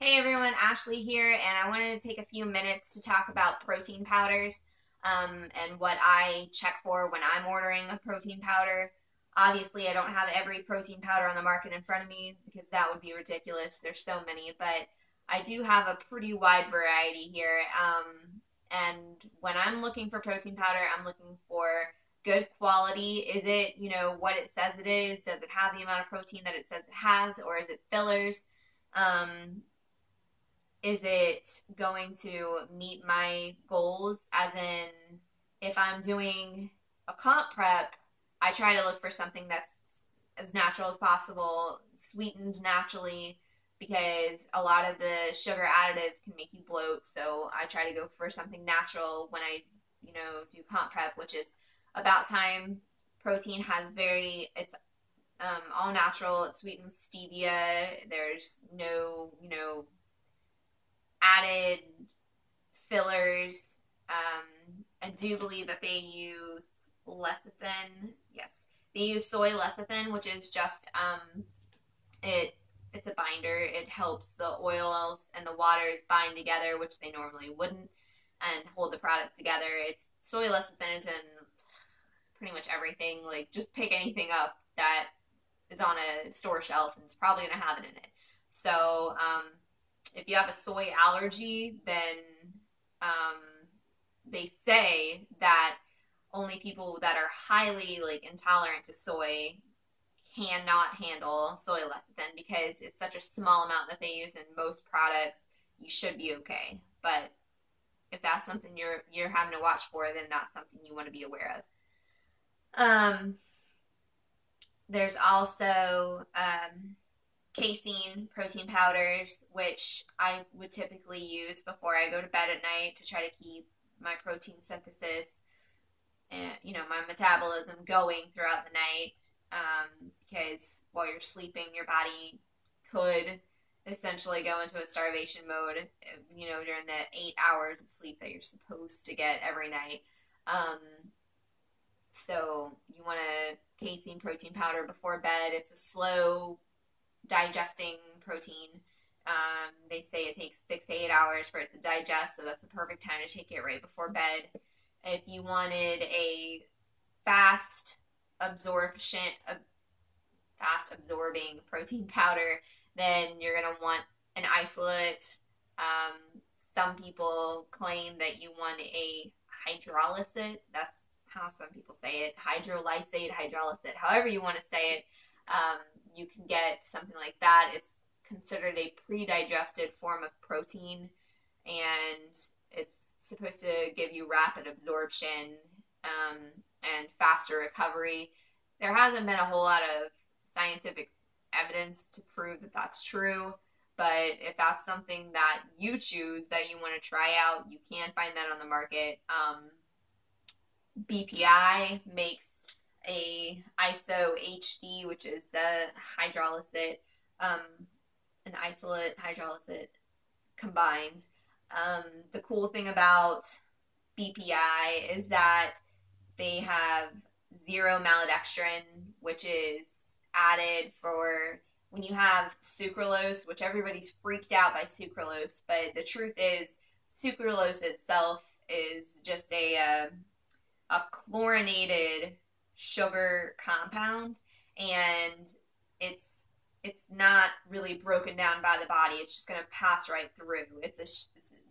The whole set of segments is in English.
Hey everyone, Ashley here, and I wanted to take a few minutes to talk about protein powders and what I check for when I'm ordering a protein powder. Obviously, I don't have every protein powder on the market in front of me because that would be ridiculous. There's so many, but I do have a pretty wide variety here. And when I'm looking for protein powder, I'm looking for good quality. Is it, what it says it is? Does it have the amount of protein that it says it has, or is it fillers? Um, is it going to meet my goals? As in, if I'm doing a comp prep, I try to look for something that's as natural as possible, sweetened naturally, because a lot of the sugar additives can make you bloat. So I try to go for something natural when I, do comp prep, which is About Time. Protein has it's all natural. It's sweetened with stevia. There's no, added fillers. I do believe that they use lecithin. Yes, they use soy lecithin, which is just it. It's a binder. It helps the oils and the waters bind together, which they normally wouldn't, and hold the product together. It's soy lecithin is in pretty much everything. Like, just pick anything up that is on a store shelf, and it's probably gonna have it in it. So, if you have a soy allergy, then um, they say that only people that are highly intolerant to soy cannot handle soy lecithin because it's such a small amount that they use in most products. You should be okay, but if that's something you're having to watch for, then that's something you want to be aware of. There's also casein protein powders, which I would typically use before I go to bed at night to try to keep my protein synthesis and my metabolism going throughout the night. Because while you're sleeping, your body could essentially go into a starvation mode, during the 8 hours of sleep that you're supposed to get every night. Um, so you want a casein protein powder before bed. It's a slow digesting protein. They say it takes 6 to 8 hours for it to digest, so that's a perfect time to take it right before bed. If you wanted a fast absorption, a fast absorbing protein powder, then you're gonna want an isolate. Some people claim that you want a hydrolysate. That's how some people say it. Hydrolysate, hydrolysate, however you want to say it. You can get something like that. It's considered a pre-digested form of protein, and it's supposed to give you rapid absorption and faster recovery. There hasn't been a whole lot of scientific evidence to prove that that's true, but if that's something that you choose that you want to try out, you can find that on the market. BPI makes a ISO HD, which is the hydrolysate, an isolate hydrolysate combined. The cool thing about BPI is that they have zero maltodextrin, which is added for when you have sucralose, which everybody's freaked out by sucralose, but the truth is sucralose itself is just a chlorinated sugar compound, and it's not really broken down by the body. It's just going to pass right through. It's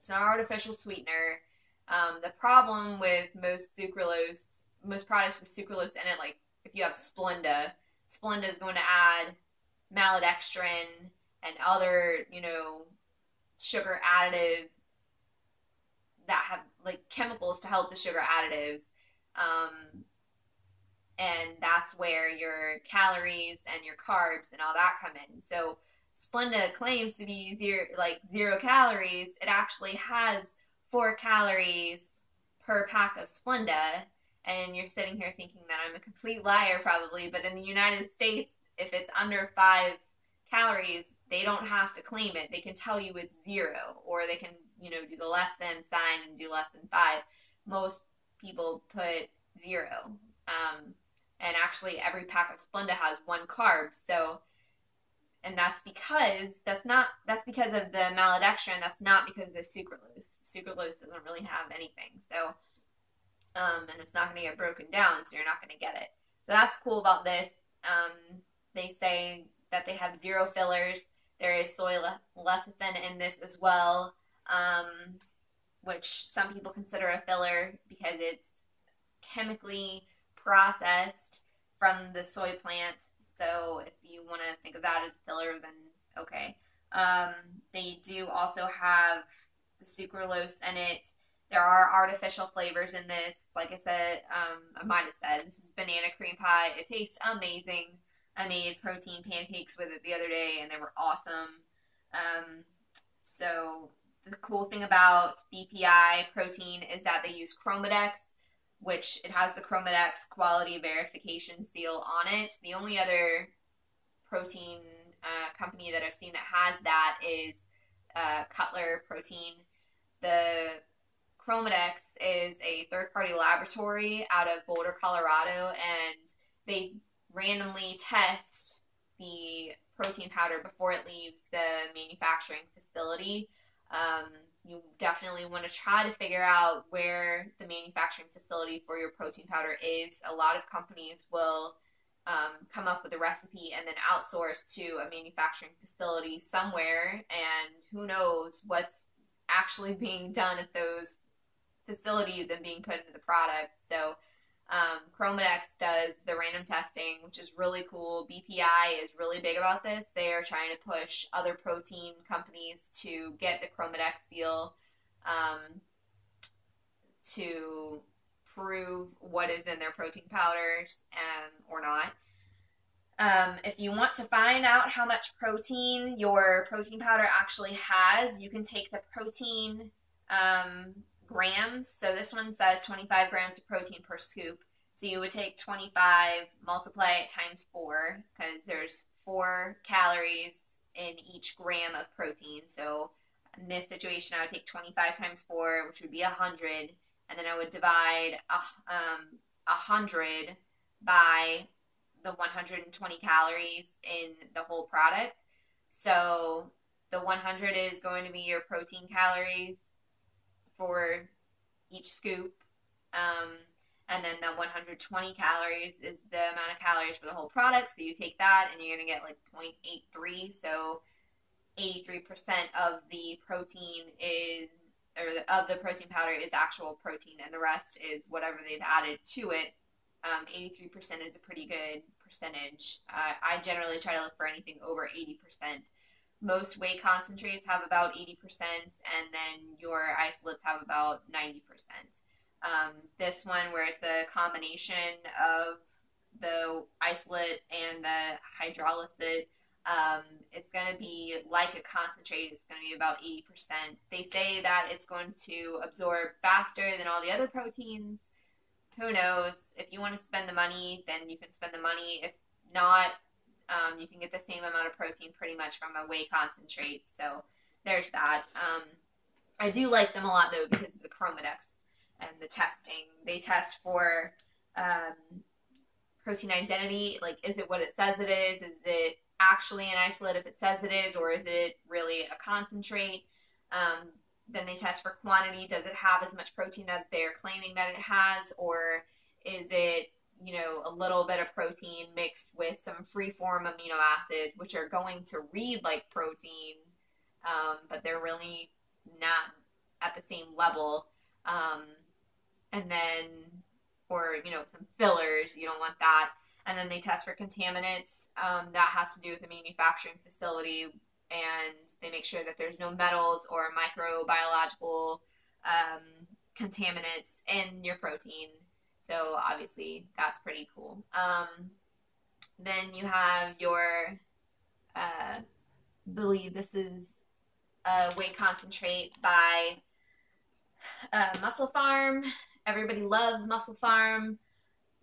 an artificial sweetener. The problem with most products with sucralose in it, like if you have Splenda is going to add maltodextrin and other, sugar additive that have chemicals to help the sugar additives. And that's where your calories and your carbs and all that come in. So Splenda claims to be zero calories. It actually has 4 calories per pack of Splenda. And you're sitting here thinking that I'm a complete liar probably, but in the United States, if it's under 5 calories, they don't have to claim it. They can tell you it's 0, or they can, do the less than sign and do less than 5. Most people put 0. And actually every pack of Splenda has 1 carb. So and that's because of the maltodextrin. That's not because of the sucralose. Sucralose doesn't really have anything. So, and it's not going to get broken down, so you're not going to get it. So that's cool about this. They say that they have 0 fillers. There is soy lecithin in this as well, which some people consider a filler because it's chemically processed from the soy plant. So if you want to think of that as filler, then okay. They do also have the sucralose in it. There are artificial flavors in this. Like I said, I might have said, this is banana cream pie. It tastes amazing. I made protein pancakes with it the other day, and they were awesome. So the cool thing about BPI protein is that they use Chromadex, which it has the Chromadex quality verification seal on it. The only other protein company that I've seen that has that is Cutler Protein. The Chromadex is a third-party laboratory out of Boulder, Colorado, and they randomly test the protein powder before it leaves the manufacturing facility. You definitely want to try to figure out where the manufacturing facility for your protein powder is. A lot of companies will come up with a recipe and then outsource to a manufacturing facility somewhere, and who knows what's actually being done at those facilities and being put into the product. So Chromadex does the random testing, which is really cool. BPI is really big about this. They are trying to push other protein companies to get the Chromadex seal to prove what is in their protein powders or not. If you want to find out how much protein your protein powder actually has, you can take the protein grams. So this one says 25 grams of protein per scoop. So you would take 25, multiply it times 4, because there's 4 calories in each gram of protein. So in this situation, I would take 25 times 4, which would be 100, and then I would divide 100 by the 120 calories in the whole product. So the 100 is going to be your protein calories for each scoop. And then the 120 calories is the amount of calories for the whole product. So you take that and you're going to get like 0.83. So 83% of the protein is, or of the protein powder is actual protein, and the rest is whatever they've added to it. 83% is a pretty good percentage. I generally try to look for anything over 80%. Most whey concentrates have about 80%, and then your isolates have about 90%. This one, where it's a combination of the isolate and the hydrolysate, it's going to be like a concentrate. It's going to be about 80%. They say that it's going to absorb faster than all the other proteins. Who knows? If you want to spend the money, then you can spend the money. If not, you can get the same amount of protein pretty much from a whey concentrate. So there's that. I do like them a lot, though, because of the Chromadex and the testing. They test for protein identity. Like, is it what it says it is? Is it actually an isolate if it says it is, or is it really a concentrate? Then they test for quantity. Does it have as much protein as they're claiming that it has, or is it, you know, a little bit of protein mixed with some free-form amino acids, which are going to read like protein, but they're really not at the same level. And then, or, you know, some fillers, you don't want that. And then they test for contaminants. That has to do with the manufacturing facility, and they make sure that there's no metals or microbiological contaminants in your protein. So obviously that's pretty cool. Then you have your, believe this is a whey concentrate by MusclePharm. Everybody loves MusclePharm.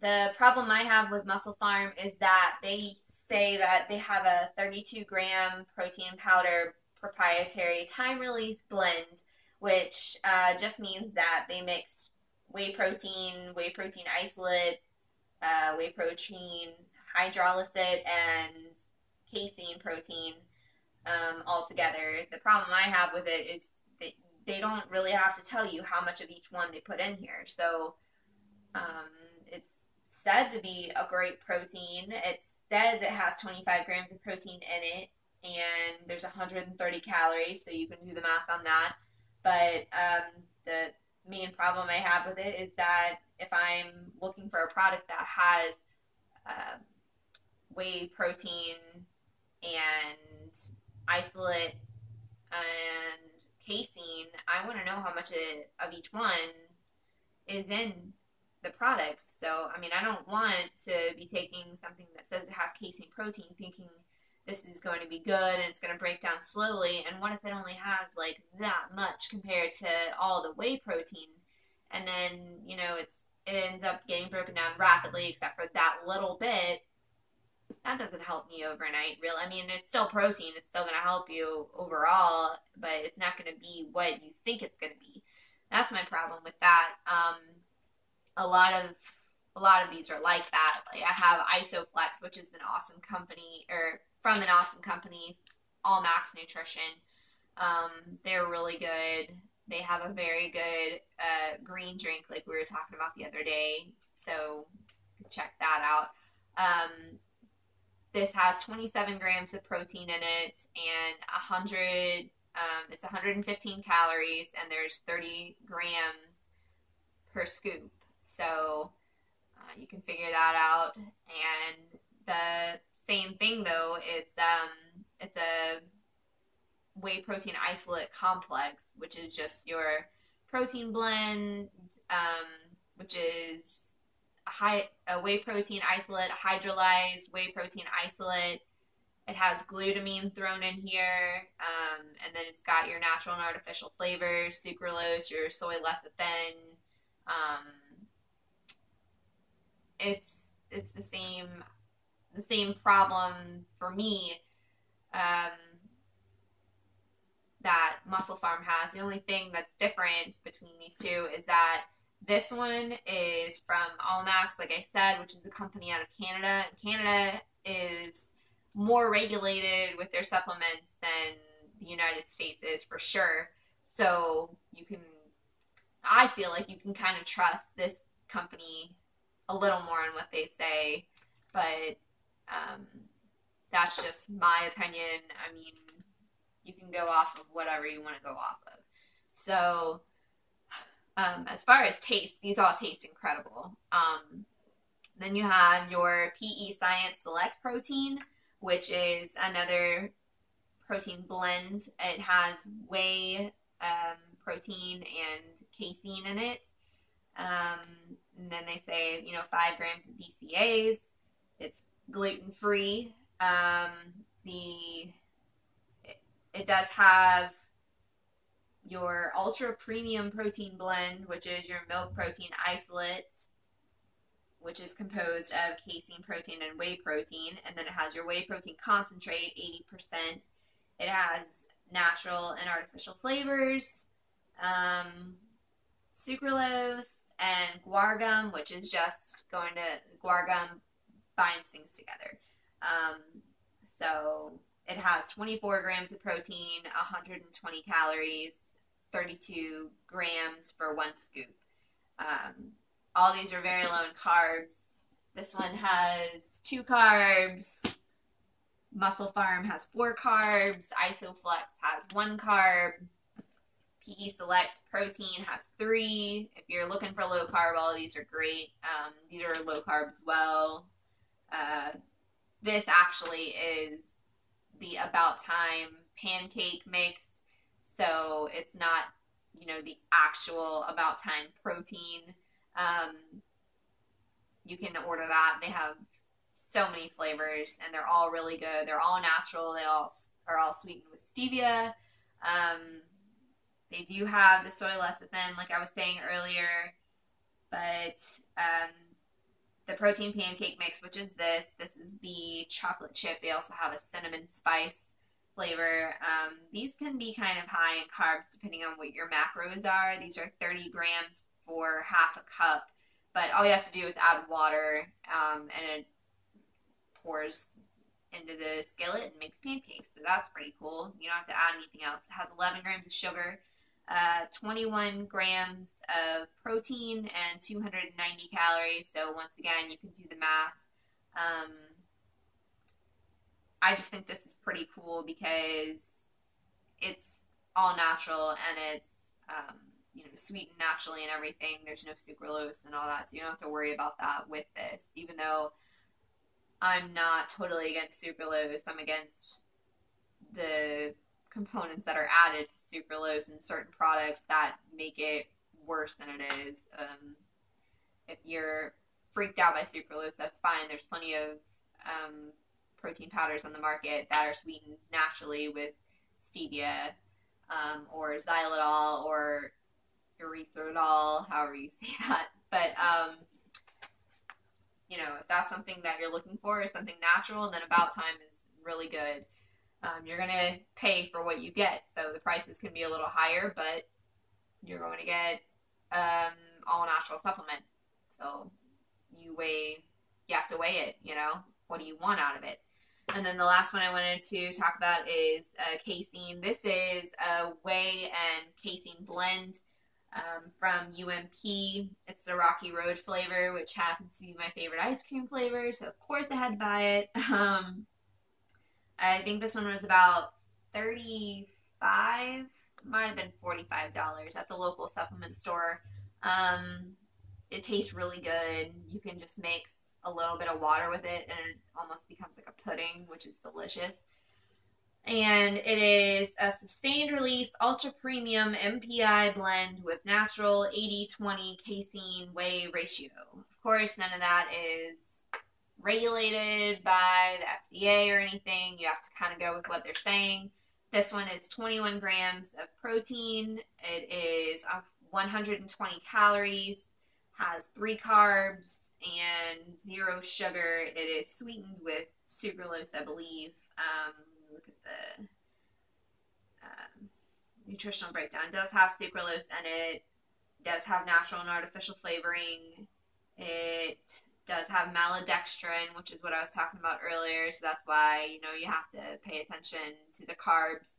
The problem I have with MusclePharm is that they say that they have a 32-gram protein powder proprietary time-release blend, which just means that they mixed whey protein isolate, whey protein hydrolysate, and casein protein altogether. The problem I have with it is that they don't really have to tell you how much of each one they put in here. So it's said to be a great protein. It says it has 25 grams of protein in it, and there's 130 calories, so you can do the math on that. But the main problem I have with it is that if I'm looking for a product that has uh, whey protein and isolate and casein, I want to know how much of each one is in the product. So, I mean, I don't want to be taking something that says it has casein protein thinking this is going to be good and it's going to break down slowly. And what if it only has like that much compared to all the whey protein? And then, it ends up getting broken down rapidly except for that little bit. That doesn't help me overnight, really. I mean, it's still protein. It's still going to help you overall, but it's not going to be what you think it's going to be. That's my problem with that. A lot of these are like that. Like I have Isoflex, which is an awesome company, or from an awesome company, All Max Nutrition. They're really good. They have a very good green drink, like we were talking about the other day. So check that out. This has 27 grams of protein in it and 100. It's 115 calories, and there's 30 grams per scoop. So you can figure that out. And the same thing though, it's a whey protein isolate complex, which is just your protein blend, which is a whey protein isolate, hydrolyzed whey protein isolate. It has glutamine thrown in here, and then it's got your natural and artificial flavors, sucralose, your soy lecithin. It's the same problem for me that MusclePharm has. The only thing that's different between these two is that this one is from Allmax, like I said, which is a company out of Canada. And Canada is more regulated with their supplements than the United States is for sure. So I feel like you can kind of trust this company a little more in what they say, but that's just my opinion. I mean, you can go off of whatever you want to go off of. So, as far as taste, these all taste incredible. Then you have your PE Science Select protein, which is another protein blend. It has whey protein and casein in it. And then they say, 5 grams of BCAAs. It's gluten-free. It does have your ultra premium protein blend, which is your milk protein isolate, which is composed of casein protein and whey protein. And then it has your whey protein concentrate, 80%. It has natural and artificial flavors, sucralose, and guar gum, which is just guar gum binds things together. So it has 24 grams of protein, 120 calories, 32 grams for one scoop. All these are very low in carbs. This one has 2 carbs. MusclePharm has 4 carbs. Isoflex has 1 carb. PE Select protein has 3. If you're looking for low carb, all of these are great. These are low carb as well. This actually is the About Time pancake mix, so it's not, the actual About Time protein. You can order that. They have so many flavors, and they're all really good. They're all natural. They all are all sweetened with stevia. They do have the soy lecithin, like I was saying earlier, but the protein pancake mix, which is this is the chocolate chip. They also have a cinnamon spice flavor. These can be kind of high in carbs depending on what your macros are. These are 30 grams for half a cup, but all you have to do is add water, and it pours into the skillet and makes pancakes. So that's pretty cool. You don't have to add anything else. It has 11 grams of sugar, 21 grams of protein, and 290 calories. So once again, you can do the math. Um, I just think this is pretty cool because it's all natural and it's sweetened naturally and everything. There's no sucralose and all that, so you don't have to worry about that with this. Even though I'm not totally against sucralose, I'm against the components that are added to sucralose in certain products that make it worse than it is. If you're freaked out by sucralose, that's fine. There's plenty of protein powders on the market that are sweetened naturally with stevia, or xylitol, or erythritol, however you say that. But if that's something that you're looking for, is something natural, then About Time is really good. You're gonna pay for what you get, so the prices can be a little higher, but you're going to get all natural supplement. So you have to weigh it. What do you want out of it? And then the last one I wanted to talk about is casein. This is a whey and casein blend from UMP. It's the Rocky Road flavor, which happens to be my favorite ice cream flavor, so of course I had to buy it. I think this one was about $35, might have been $45 at the local supplement store. It tastes really good. You can just mix a little bit of water with it and it almost becomes like a pudding, which is delicious. And it is a sustained release ultra premium MPI blend with natural 80-20 casein whey ratio. Of course, none of that is regulated by the FDA or anything. You have to kind of go with what they're saying. This one is 21 grams of protein. It is 120 calories, has 3 carbs and 0 sugar. It is sweetened with sucralose, I believe. Look at the nutritional breakdown. It does have sucralose in it. It does have natural and artificial flavoring. It does have maltodextrin, which is what I was talking about earlier. So that's why, you have to pay attention to the carbs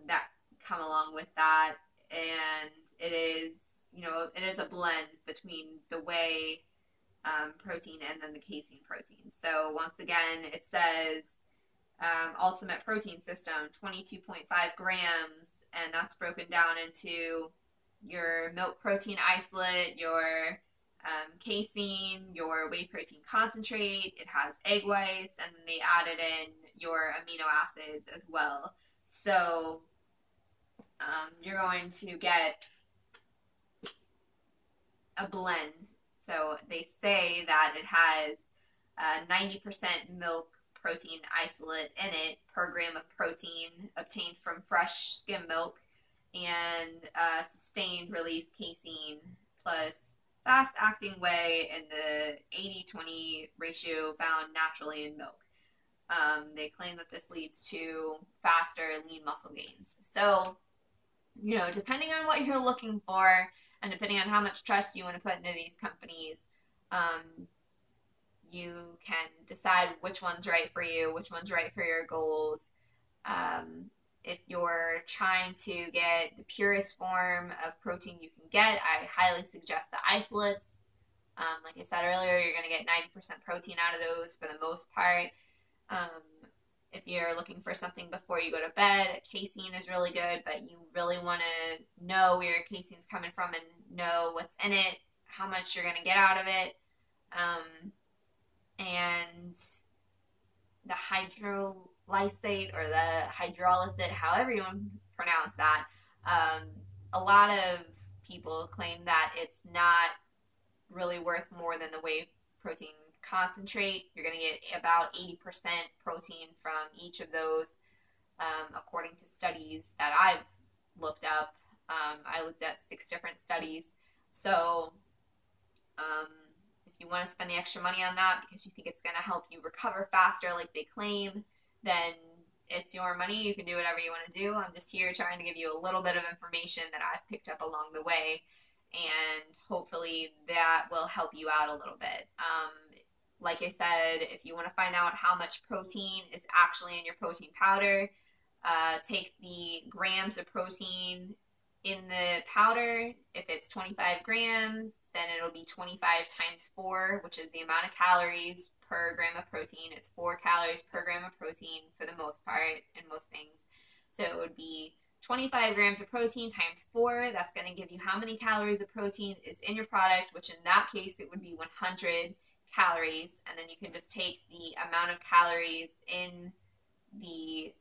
that come along with that. And it is, it is a blend between the whey protein and then the casein protein. So once again, it says ultimate protein system, 22.5 grams, and that's broken down into your milk protein isolate, your casein, your whey protein concentrate. It has egg whites, and then they added in your amino acids as well. So you're going to get a blend. So they say that it has 90% milk protein isolate in it per gram of protein obtained from fresh skim milk, and sustained release casein plus fast acting whey in the 80-20 ratio found naturally in milk. They claim that this leads to faster lean muscle gains. So, depending on what you're looking for and depending on how much trust you want to put into these companies, you can decide which one's right for you, which one's right for your goals. If you're trying to get the purest form of protein you can get, I highly suggest the isolates. Like I said earlier, you're going to get 90% protein out of those for the most part. If you're looking for something before you go to bed, casein is really good, but you really want to know where your casein's coming from and know what's in it, how much you're going to get out of it. And the hydrolysate or the hydrolysate, however you want to pronounce that, a lot of people claim that it's not really worth more than the whey protein concentrate. You're going to get about 80% protein from each of those, according to studies that I've looked up. I looked at 6 different studies. So if you want to spend the extra money on that because you think it's going to help you recover faster like they claim, then it's your money. You can do whatever you want to do. I'm just here trying to give you a little bit of information that I've picked up along the way, and hopefully that will help you out a little bit. like I said, if you want to find out how much protein is actually in your protein powder, take the grams of protein in the powder. If it's 25 grams, then it'll be 25 times 4, which is the amount of calories per gram of protein. It's 4 calories per gram of protein for the most part in most things. So it would be 25 grams of protein times 4. That's going to give you how many calories of protein is in your product, which in that case it would be 100 calories. And then you can just take the amount of calories in the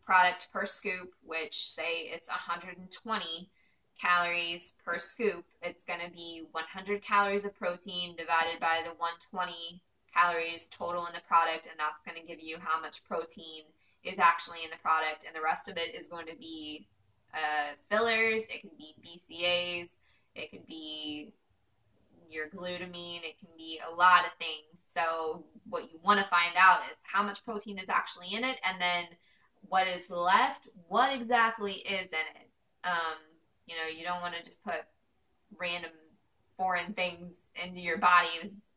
product per scoop, which say it's 120 calories per scoop. It's going to be 100 calories of protein divided by the 120 calories total in the product, and that's going to give you how much protein is actually in the product. And the rest of it is going to be fillers. It can be BCAAs. It could be your glutamine. It can be a lot of things. So what you want to find out is how much protein is actually in it, and then what is left, what exactly is in it. You don't want to just put random foreign things into your body. It's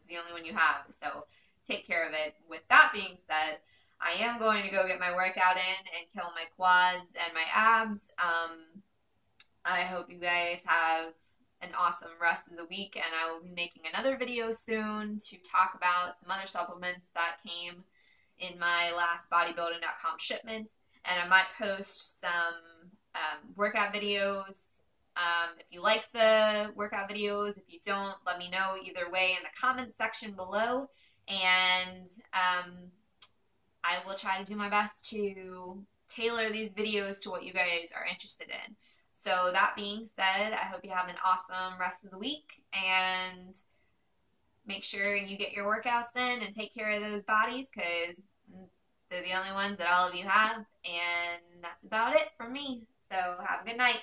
the only one you have. So take care of it. With that being said, I am going to go get my workout in and kill my quads and my abs. I hope you guys have an awesome rest of the week, and I will be making another video soon to talk about some other supplements that came in my last bodybuilding.com shipments, and I might post some workout videos. If you like the workout videos, if you don't, let me know either way in the comments section below, and I will try to do my best to tailor these videos to what you guys are interested in. So that being said, I hope you have an awesome rest of the week, and make sure you get your workouts in and take care of those bodies, because they're the only ones that all of you have. And that's about it from me. So have a good night.